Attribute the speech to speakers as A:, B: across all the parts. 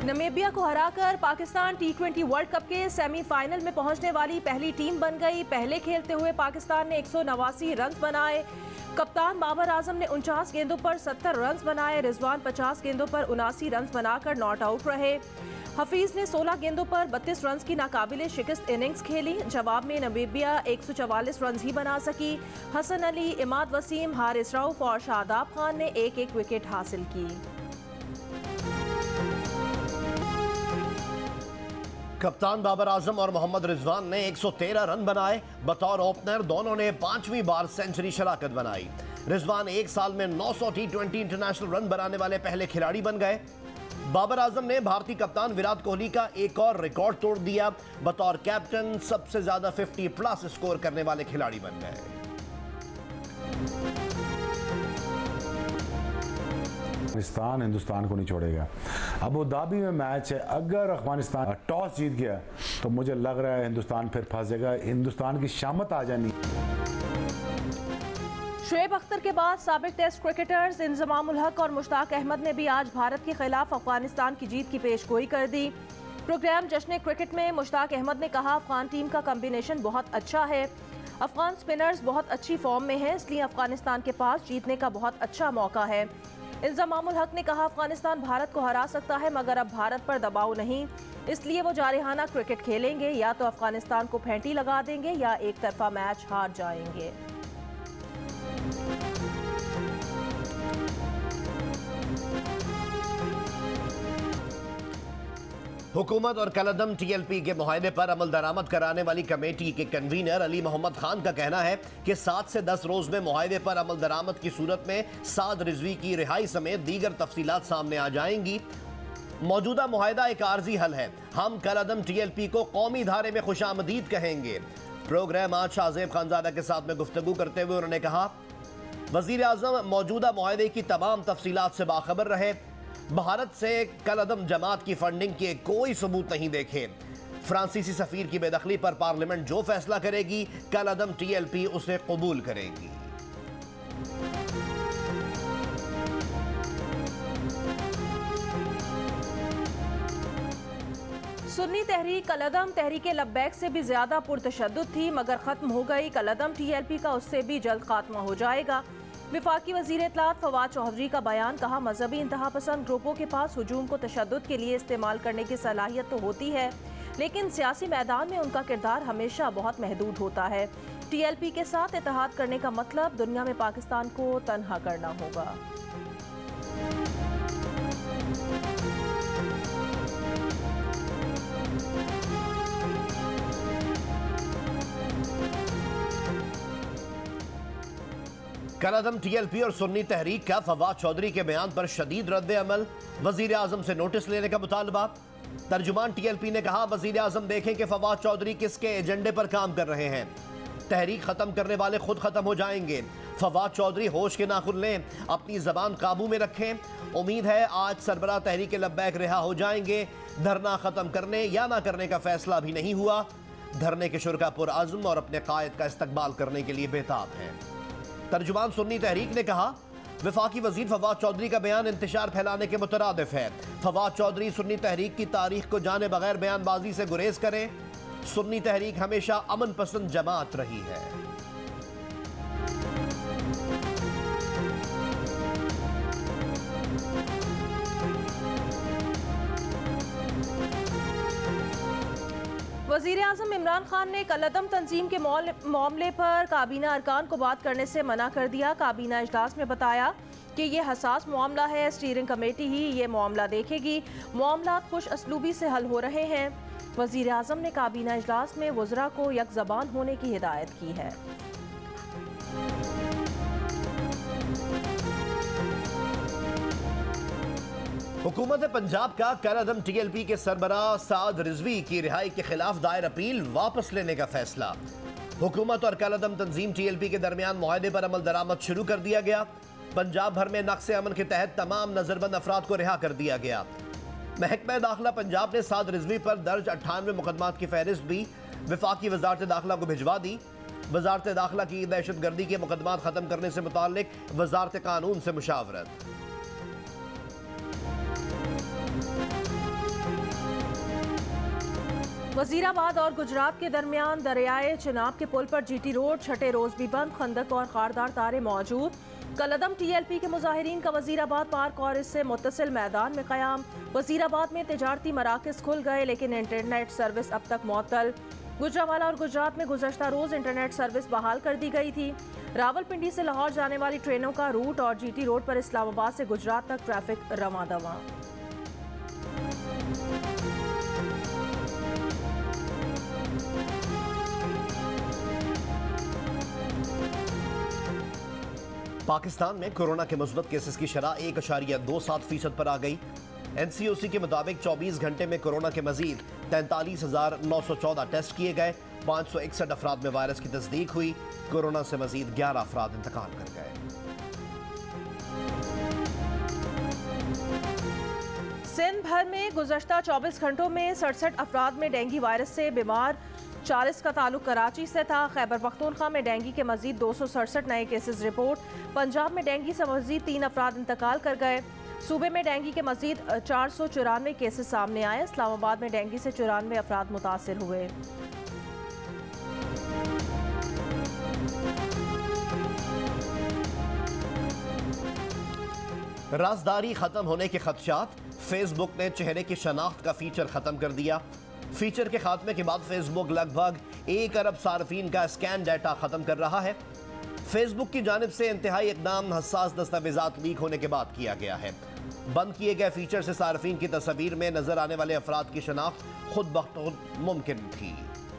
A: Namibia को हराकर Pakistan T20 world cup के सेमीफाइनल में पहुंचने वाली पहली टीम बन गई। पहले खेलते हुए पाकिस्तान ने 189 रन बनाए। कप्तान बाबर आजम ने 49 गेंदों पर 70 रन बनाए। रिजवान 50 गेंदों पर 79 रन बनाकर नॉट आउट रहे। हफीज ने 16 गेंदों पर 32 रन की नाकाबिले शिकस्त इनिंग्स खेली। जवाब में नमीबिया 144 रन ही बना सकी। हसन अली, इमाद वसीम, हारिस रऊफ और शादाब खान ने एक एक विकेट हासिल की।
B: कप्तान बाबर आजम और मोहम्मद रिजवान ने 113 रन बनाए। बतौर ओपनर दोनों ने 5वीं बार सेंचुरी शराकत बनाई। रिजवान एक साल में 900 T20 इंटरनेशनल रन बनाने वाले पहले खिलाड़ी बन गए। बाबर आजम ने भारतीय कप्तान विराट कोहली का एक और रिकॉर्ड तोड़ दिया। बतौर कैप्टन सबसे ज्यादा 50+ स्कोर करने वाले खिलाड़ी बन गए।
C: अफगानिस्तान हिंदुस्तान को नहीं छोड़ेगा। अबू धाबी में मैच है, अगर अफगानिस्तान टॉस जीत गया तो मुझे लग रहा है हिंदुस्तान फिर फंस जाएगा। हिंदुस्तान की शामत आ जानी।
A: शुएब अख्तर के बाद साबिक टेस्ट क्रिकेटर्स इंजमामुल हक और मुश्ताक अहमद ने भी आज भारत के खिलाफ अफगानिस्तान की जीत की पेशगोई कर दी। प्रोग्राम जश्न क्रिकेट में मुश्ताक अहमद ने कहा, अफगान टीम का कॉम्बिनेशन बहुत अच्छा है। अफगान स्पिनर्स बहुत अच्छी फॉर्म में हैं, इसलिए अफगानिस्तान के पास जीतने का बहुत अच्छा मौका है। इंजमामुल हक ने कहा, अफगानिस्तान भारत को हरा सकता है मगर अब भारत पर दबाव नहीं, इसलिए वो जारहाना क्रिकेट खेलेंगे। या तो अफगानिस्तान को फेंटी लगा देंगे या एक तरफा मैच हार जाएंगे।
B: हुकूमत और कलअदम TLP के मुआहदे पर अमल दरामद कराने वाली कमेटी के कन्वीनर अली मोहम्मद खान का कहना है कि 7 से 10 रोज में मुआहदे पर अमल दरामद की सूरत में साद रिजवी की रिहाई समेत दीगर तफसीलात सामने आ जाएंगी। मौजूदा मुआहदा एक आर्जी हल है। हम कलअदम TLP को कौमी धारे में खुशामदीद कहेंगे। प्रोग्राम आज शाहजेब खानजादा के साथ में गुफ्तगू करते हुए उन्होंने कहा, वजीर आजम मौजूदा मुआहदे की तमाम तफसीलात से बाखबर रहे। भारत से कलअदम जमात की फंडिंग के कोई सबूत नहीं देखे। फ्रांसीसी सफीर की बेदखली पर पार्लियामेंट जो फैसला करेगी कलअदम TLP उसे कबूल करेगी।
A: सुन्नी तहरीक कलअदम तहरीक लब्बैक से भी ज्यादा पुरतशद्दुद थी मगर खत्म हो गई। कलअदम TLP का उससे भी जल्द खात्मा हो जाएगा। विफाकी वजीर इत्तलात फवाद चौधरी का बयान, कहा, मजहबी इंतहा पसंद ग्रुपों के पास हुजूम को तशद्दुद के लिए इस्तेमाल करने की सलाहियत तो होती है, लेकिन सियासी मैदान में उनका किरदार हमेशा बहुत महदूद होता है। TLP के साथ इत्तेहाद करने का मतलब दुनिया में पाकिस्तान को तन्हा करना होगा।
B: कलअदम TLP और सुन्नी तहरीक का फवाद चौधरी के बयान पर शदीद रद्द अमल। वजीर आजम से नोटिस लेने का मुतालबा। तर्जुमान TLP ने कहा, वजीर आजम देखें कि फवाद चौधरी किसके एजेंडे पर काम कर रहे हैं। तहरीक खत्म करने वाले खुद खत्म हो जाएंगे। फवाद चौधरी होश के नाखुन लें, अपनी जबान काबू में रखें। उम्मीद है आज सरबराह तहरीक लब्बैक रिहा हो जाएंगे। धरना खत्म करने या ना करने का फैसला भी नहीं हुआ। धरने के शुरका पुरअज़्म और अपने कायद का इस्तकबाल करने के लिए बेताब हैं। तर्जुमान सुन्नी तहरीक ने कहा, वफाकी वजीर फवाद चौधरी का बयान इंतशार फैलाने के मुतरादिफ है। फवाद चौधरी सुन्नी तहरीक की तारीख को जाने बगैर बयानबाजी से गुरेज करें। सुन्नी तहरीक हमेशा अमन पसंद जमात रही है।
A: वज़ीर आज़म इमरान खान ने कलअदम तंजीम के मामले पर काबीना अरकान को बात करने से मना कर दिया। काबीना इजलास में बताया कि ये हसास मामला है, स्टीयरिंग कमेटी ही ये मामला देखेगी। मामला खुश असलूबी से हल हो रहे हैं। वज़ीर आज़म ने काबीना इजलास में वज़रा को यक ज़बान होने की हिदायत की है।
B: हुकूमत पंजाब का कलअदम TLP के सरबराह साद रिजवी की रिहाई के खिलाफ दायर अपील वापस लेने का फैसला। हुकूमत और कलअदम तंजीम TLP के दरमियान मुआहदे पर अमल दरामद शुरू कर दिया गया। पंजाब भर में नक्शे अमन के तहत तमाम नजरबंद अफराद को रिहा कर दिया गया। महकमा दाखिला पंजाब ने साद रिजवी पर दर्ज 98 मुकदमात की फहरिस्त भी वफाकी वजारत दाखिला को भिजवा दी। वजारत दाखिला की दहशत गर्दी के मुकदमात खत्म करने से मुताल्लिक वजारत कानून से मुशावरत।
A: वजीराबाद और गुजरात के दरमियान दरियाए चिनाब के पुल पर जीटी रोड छठे रोज भी बंद, खंदक और खारदार तारे मौजूद। कलअदम टीएलपी के मुजाहिरीन का वजीराबाद पार्क और इससे मुत्तसिल मैदान में क़याम। वजीराबाद में तिजारती मराकज़ खुल गए लेकिन इंटरनेट सर्विस अब तक मुअत्तल। गुजरावाला और गुजरात में गुज़श्ता रोज़ इंटरनेट सर्विस बहाल कर दी गई थी। रावलपिंडी से लाहौर जाने वाली ट्रेनों का रूट और जीटी रोड पर इस्लामाबाद से गुजरात तक ट्रैफिक रवां दवां।
B: पाकिस्तान में कोरोना के मुस्बत केसेस की शरह 1.27% पर आ गई। एनसीओसी के मुताबिक 24 घंटे में कोरोना के मजीद 43,914 टेस्ट किए गए। 561 अफराद में वायरस की तस्दीक हुई। कोरोना से मजीद 11 अफराद इंतकाल कर गए।
A: सिंध भर में गुज़श्ता 24 घंटों में 67 अफराद में डेंगू वायरस से बीमार, 40 का ताल्लुक कराची से था। खैबर पख्तूनख्वा में डेंगू के मजीद 267 नए केसेस रिपोर्ट। पंजाब में डेंगू से मजीद 3 अफराद इंतकाल कर गए। सूबे में डेंगू के मजीद 494 केसेस सामने आए। इस्लामाबाद में डेंगू से 94 अफराद मुतासिर हुए।
B: राजदारी खत्म होने के खदशात। फेसबुक ने चेहरे की शनाख्त का फीचर खत्म कर दिया। फीचर के खात्मे के बाद फेसबुक लगभग 1 अरब सार्फिन का स्कैन डाटा खत्म कर रहा है। फेसबुक की जानिब से इंतहाई इकदाम हसास दस्तावेजात लीक होने के बाद किया गया है। बंद किए गए फीचर से सार्फिन की तस्वीर में नजर आने वाले अफराद की शनाख्त खुद बखुद मुमकिन थी।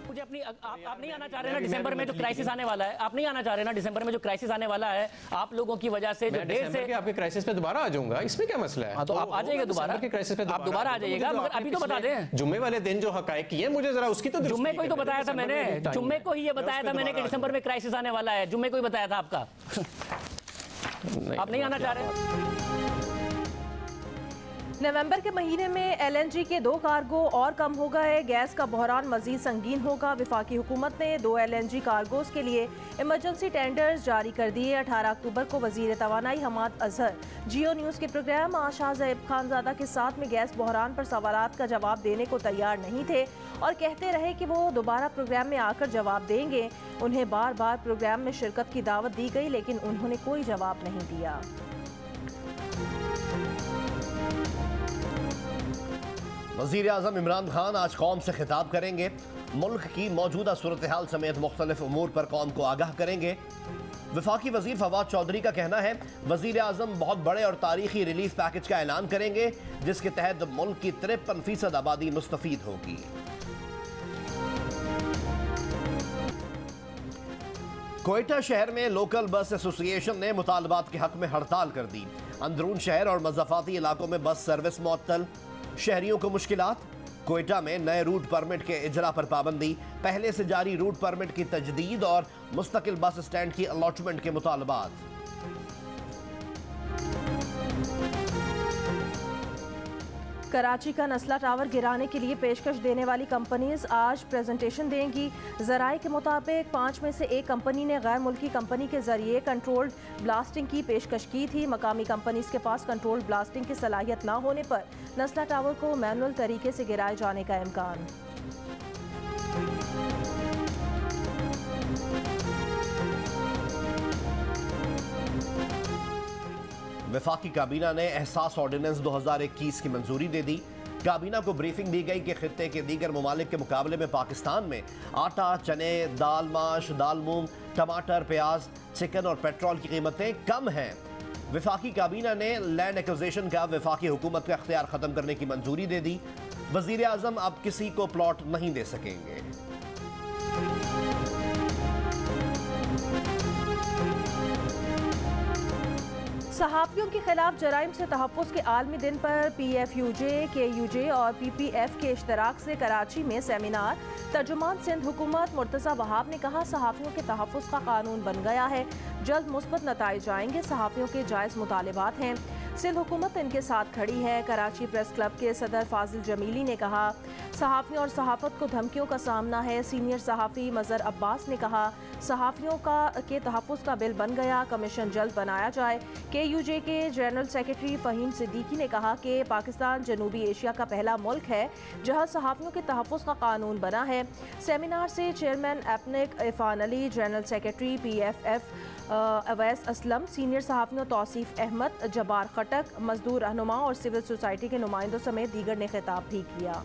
D: मुझे अपनी आप नहीं आना चाह रहे ना दिसंबर में जो क्राइसिस आने वाला है, आप नहीं आना चाह रहे ना दिसंबर में जो क्राइसिस आने वाला है, आप लोगों की वजह से जो देर से
E: आपके क्राइसिस पे दोबारा आ जाऊंगा, इसमें क्या मसला है?
D: तो आप आ जाइएगा दोबारा के क्राइसिस पे, आप दोबारा आ जाइएगा, मगर अभी तो बता दें जुम्मे
E: वाले दिन जो हकायक किए मुझे जरा उसकी तो
D: जुम्मे को ही तो बताया था मैंने, जुम्मे को ही ये बताया था मैंने कि दिसंबर में क्राइसिस आने वाला है, जुम्मे को ही बताया था आपका। आप नहीं आना चाह रहे।
A: नवंबर के महीने में एलएनजी के 2 कार्गो और कम हो गए। गैस का बहरान मजीद संगीन होगा। वफाकी हुकूमत ने 2 एलएनजी कार्गोज के लिए इमरजेंसी टेंडर्स जारी कर दिए। 18 अक्टूबर को वजीर तवानाई हमाद अजहर जियो न्यूज़ के प्रोग्राम आशा ज़ैब खानज़ादा के साथ में गैस बहरान पर सवालात का जवाब देने को तैयार नहीं थे और कहते रहे कि वो दोबारा प्रोग्राम में आकर जवाब देंगे। उन्हें बार बार प्रोग्राम में शिरकत की दावत दी गई लेकिन उन्होंने कोई जवाब नहीं दिया।
B: वज़ीर आज़म इमरान खान आज कौम से खिताब करेंगे। मुल्क की मौजूदा सूरत हाल समेत मुख्तलिफ उमूर पर कौम को आगाह करेंगे। वफाकी वज़ीर फवाद चौधरी का कहना है वज़ीर आज़म बहुत बड़े और तारीखी रिलीफ पैकेज का ऐलान करेंगे जिसके तहत मुल्क की 53% आबादी मुस्तफ़ीद होगी। कोयटा शहर में लोकल बस एसोसिएशन ने मुतालबात के हक में हड़ताल कर दी। अंदरून शहर और मज़ाफ़ाती इलाकों में बस सर्विस मुअत्तल। शहरियों को मुश्किलात। कोयटा में नए रूट परमिट के इजरा पर पाबंदी। पहले से जारी रूट परमिट की तजदीद और मुस्तकिल बस स्टैंड की अलॉटमेंट के मुतालबात।
A: कराची का नस्ला टावर गिराने के लिए पेशकश देने वाली कंपनीज आज प्रेजेंटेशन देंगी। ज़राए के मुताबिक 5 में से 1 कंपनी ने गैर मुल्की कंपनी के जरिए कंट्रोल्ड ब्लास्टिंग की पेशकश की थी। मकामी कंपनीज के पास कंट्रोल्ड ब्लास्टिंग की सलाहियत न होने पर नस्ला टावर को मैनुअल तरीके से गिराए जाने का इम्कान।
B: वफाकी काबीना ने एहसास ऑर्डिनेंस 2021 की मंजूरी दे दी। काबीना को ब्रीफिंग दी गई कि खित्ते के दीगर ममालिक के मुकाबले में पाकिस्तान में आटा, चने, दाल, माश, दाल मूंग, टमाटर, प्याज, चिकन और पेट्रोल की कीमतें कम हैं। वफाकी काबीना ने लैंड एक्विजिशन का वफाकी हुकूमत का इख्तियार ख़त्म करने की मंजूरी दे दी। वज़ीर आज़म अब किसी को प्लॉट नहीं दे सकेंगे।
A: सहाफ़ियों के खिलाफ जराइम से तहफ़्फ़ुज़ के आलमी दिन पर PFUJ, KUJ और PPF के इश्तराक से कराची में सेमिनार। तर्जुमान सिंध हुकूमत मुर्तज़ा वहाब ने कहा सहाफ़ियों के तहफ़्फ़ुज़ का कानून बन गया है, जल्द मुस्बत नताइज आएंगे। सहाफ़ियों के जायज़ मुतालिबात हैं, सिंध हुकूमत इनके साथ खड़ी है। कराची प्रेस क्लब के सदर फाजिल जमीली ने कहा सहाफ़ियों और सहाफ़त को धमकियों का सामना है। सीनियर सहाफ़ी मज़हर अब्बास ने कहा, सहाफ़ियों के तहफ़्फ़ुज़ का बिल बन गया, कमीशन जल्द बनाया जाए। KUJ के जनरल सेक्रेटरी फ़हीम सिद्दीकी ने कहा कि पाकिस्तान जनूबी एशिया का पहला मुल्क है जहां सहाफ़ियों के तहफ़्फ़ुज़ का कानून बना है। सेमिनार से चेयरमैन एपनिक Irfan Ali, general secretary PFF Awais Aslam, senior सहाफ़ियों तौसीफ़ अहमद, जब्बार खटक, मजदूर रहनुमा और सिविल सोसाइटी के नुमाइंदों समेत दीगर ने खिताब भी किया।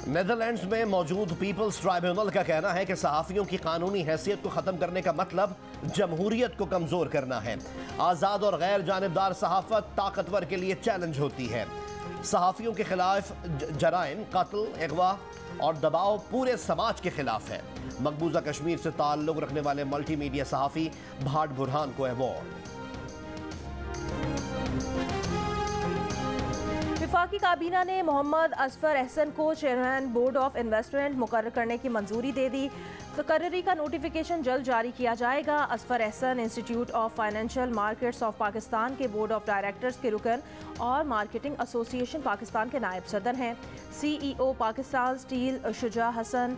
B: नेदरलैंड्स में मौजूद पीपल्स ट्राइब्यूनल का कहना है कि सहाफ़ियों की कानूनी हैसियत को ख़त्म करने का मतलब जमहूरियत को कमज़ोर करना है। आज़ाद और गैर जानिबदार सहाफ़त ताकतवर के लिए चैलेंज होती है। सहाफ़ियों के खिलाफ जराइम, कत्ल, अगवा और दबाव पूरे समाज के खिलाफ है। मकबूजा कश्मीर से ताल्लुक़ रखने वाले मल्टी मीडिया सहाफ़ी भाट बुरहान को अवार्ड।
A: वफाकी काबीना ने मोहम्मद असफर अहसन को चेयरमैन बोर्ड ऑफ इन्वेस्टमेंट मुकर्रर करने की मंजूरी दे दी। तकर्री का नोटिफिकेशन जल्द जारी किया जाएगा। Asfar Ahsan institute of financial markets of Pakistan के बोर्ड ऑफ डायरेक्टर्स के रुकन और मार्केटिंग एसोसिएशन पाकिस्तान के नायब सदर हैं। CEO पाकिस्तान स्टील शुजा हसन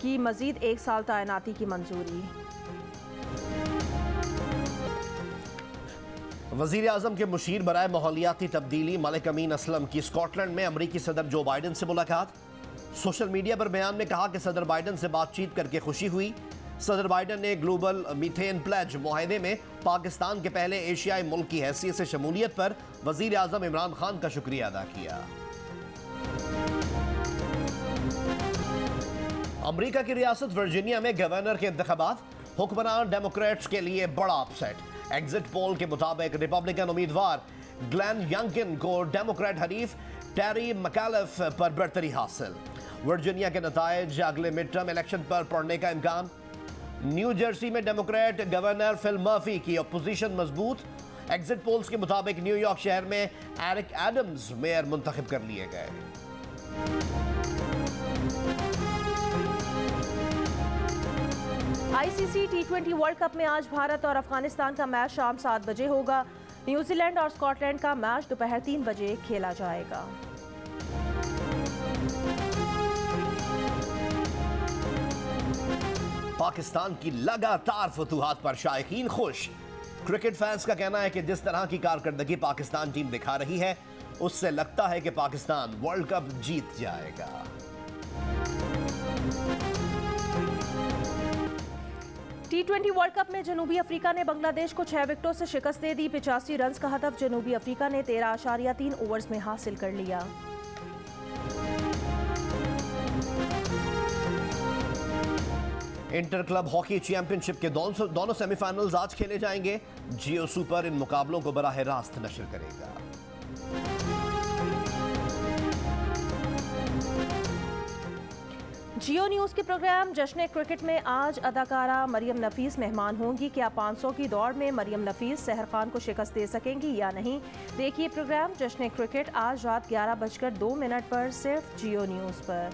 A: की मजीद 1 साल तैनाती की मंजूरी।
B: वज़ीर आज़म के मुशीर बराए माहौलियाती तब्दीली मलिक अमीन असलम की स्कॉटलैंड में अमरीकी सदर जो बाइडन से मुलाकात। सोशल मीडिया पर बयान में कहा कि सदर बाइडन से बातचीत करके खुशी हुई। सदर बाइडन ने ग्लोबल मीथेन प्लेज मुआहदे में पाकिस्तान के पहले एशियाई मुल्क की हैसियत से शमूलियत पर वज़ीर आज़म इमरान खान का शुक्रिया अदा किया। अमरीका की रियासत वर्जीनिया में गवर्नर के इंतखाबात, हुक्मरान डेमोक्रेट्स के लिए बड़ा अपसेट। एग्जिट पोल के मुताबिक रिपब्लिकन उम्मीदवार ग्लेन यंकिन को डेमोक्रेट हरीफ टेरी मैकालिफ पर बढ़तरी हासिल। वर्जीनिया के नतायज अगले मिड टर्म इलेक्शन पर पड़ने का इम्कान। न्यू जर्सी में डेमोक्रेट गवर्नर फिल मर्फी की अपोजिशन मजबूत। एग्जिट पोल्स के मुताबिक न्यूयॉर्क शहर में एरिक एडम्स मेयर मुंतखब कर लिए गए।
A: ICC T20 वर्ल्ड कप में आज भारत और अफगानिस्तान का मैच शाम 7 बजे होगा। न्यूजीलैंड और स्कॉटलैंड का मैच दोपहर 3 बजे खेला जाएगा।
B: पाकिस्तान की लगातार फतूहात पर शायकीन खुश। क्रिकेट फैंस का कहना है कि जिस तरह की कारकर्दगी पाकिस्तान टीम दिखा रही है, उससे लगता है कि पाकिस्तान वर्ल्ड कप जीत जाएगा।
A: T20 वर्ल्ड कप में जनूबी अफ्रीका ने बांग्लादेश को 6 विकेटों से शिकस्त दे दी। 85 रन का हदफ जनूबी अफ्रीका ने 13.3 ओवर्स में हासिल कर लिया।
B: इंटर क्लब हॉकी चैंपियनशिप के दोनों सेमीफाइनल्स आज खेले जाएंगे। जियो सुपर इन मुकाबलों को बराह रास्त नशर करेगा।
A: जियो न्यूज़ के प्रोग्राम जश्न क्रिकेट में आज अदाकारा मरियम नफीस मेहमान होंगी। क्या 500 की दौड़ में मरियम नफीस सहर खान को शिकस्त दे सकेंगी या नहीं? देखिए प्रोग्राम जश्न क्रिकेट आज रात 11:02 पर सिर्फ जियो न्यूज़ पर।